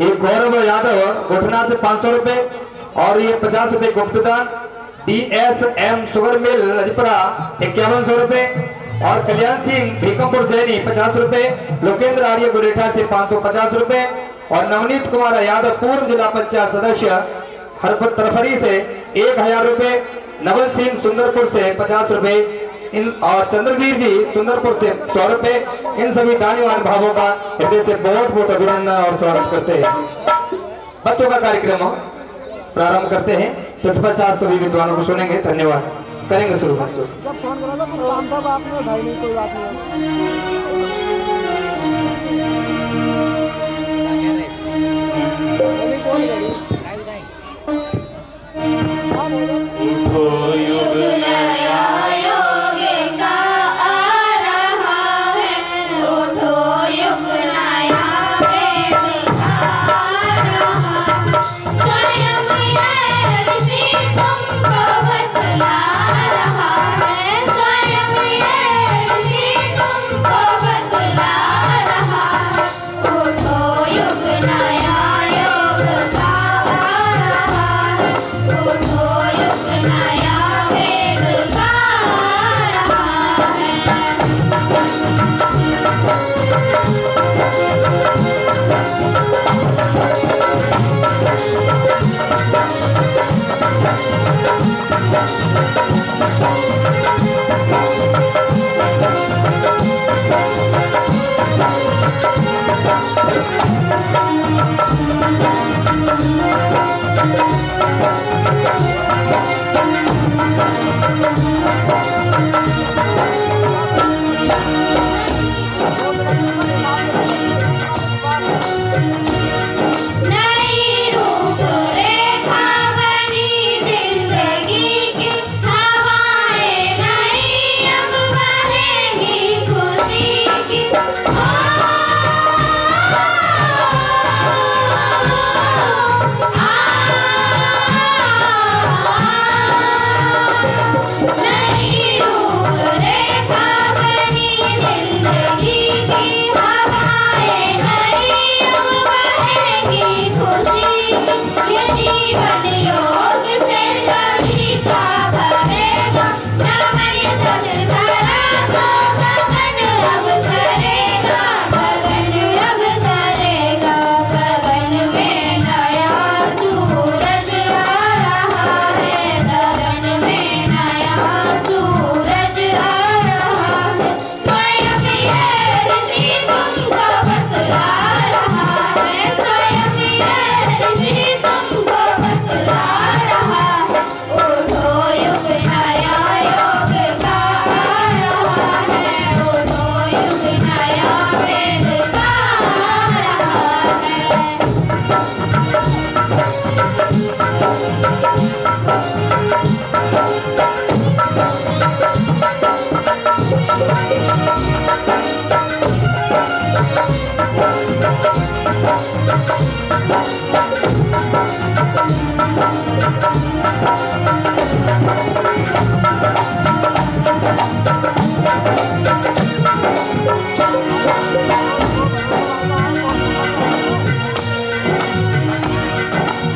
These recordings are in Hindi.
एक गौरव यादव घोटना से 500 रुपए और ये 50 रुपए गुप्तदान। DSM शुगर मिल रजपुरा 5100 रुपए और कल्याण सिंह भीकमपुर जैनी 50 रुपए। लोकेंद्र आर्य गुरेठा से 550 रुपए और नवनीत कुमार यादव पूर्व जिला पंचायत सदस्य हरपुर तरफरी से 1000 रुपए। नवल सिंह सुंदरपुर से 50 रुपए और चंद्रवीर जी सुंदरपुर से 100 रुपए। इन सभी दानीवान भावों का हृदय से बहुत बहुत अभिनंदन और स्वागत करते हैं। बच्चों का कार्यक्रम प्रारंभ करते हैं। तत्पश्चात सभी विद्वानों को सुनेंगे। धन्यवाद। करेंगे शुरू बच्चों। जब फोन करा तो काम था बात में भाई नहीं कोई बात नहीं।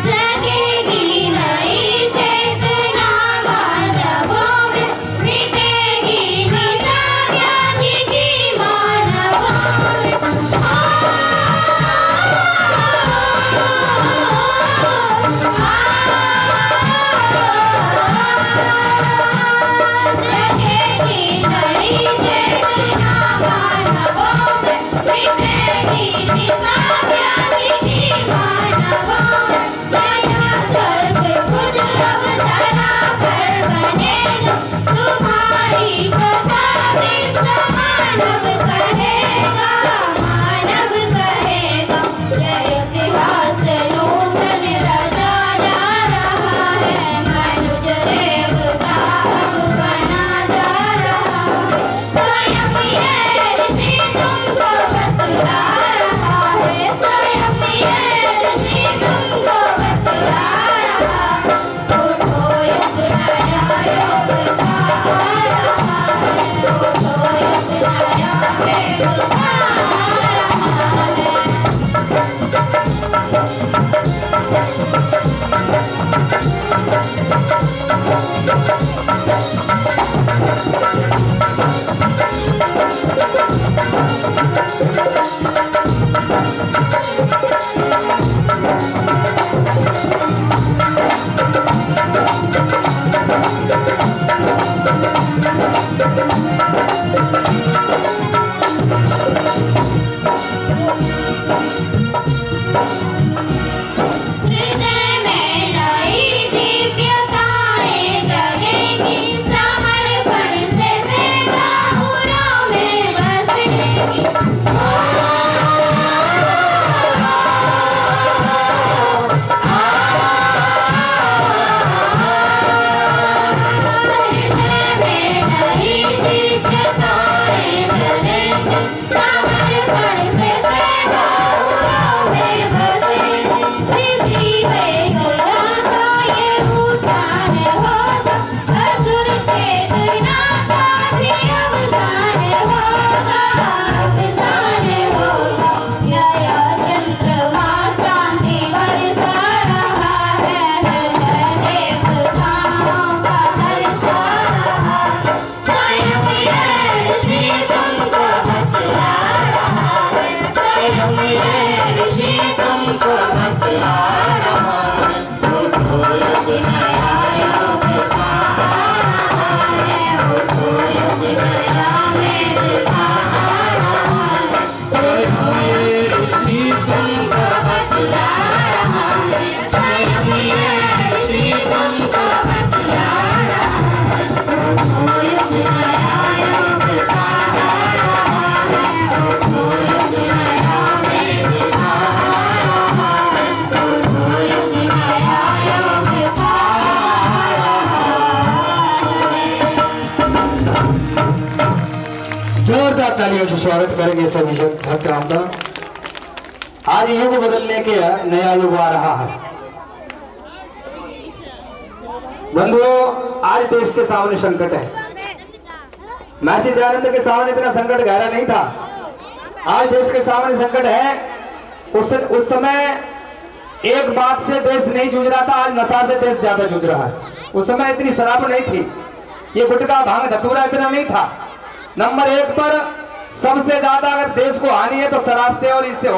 जगेगी नहीं हृदय में नई दिव्यताएं जगेंगी, समर्पण से बाहुलों में बसेंगी। जोरदार तालियों से स्वागत करेंगे सभी भक्त राम का। आज युग बदलने के नया युग आ रहा है बंधुओं। आज देश के सामने संकट है। महर्षि दयानंद के सामने इतना संकट गहरा नहीं था। आज देश के सामने संकट है। उस समय एक बात से देश नहीं जूझ रहा था, आज नशा से देश ज्यादा जूझ रहा है। उस समय इतनी शराब नहीं थी, ये गुटखा भांग धतूरा इतना नहीं था। नंबर 1 पर सबसे ज्यादा अगर देश को हानि है तो शराब से और इससे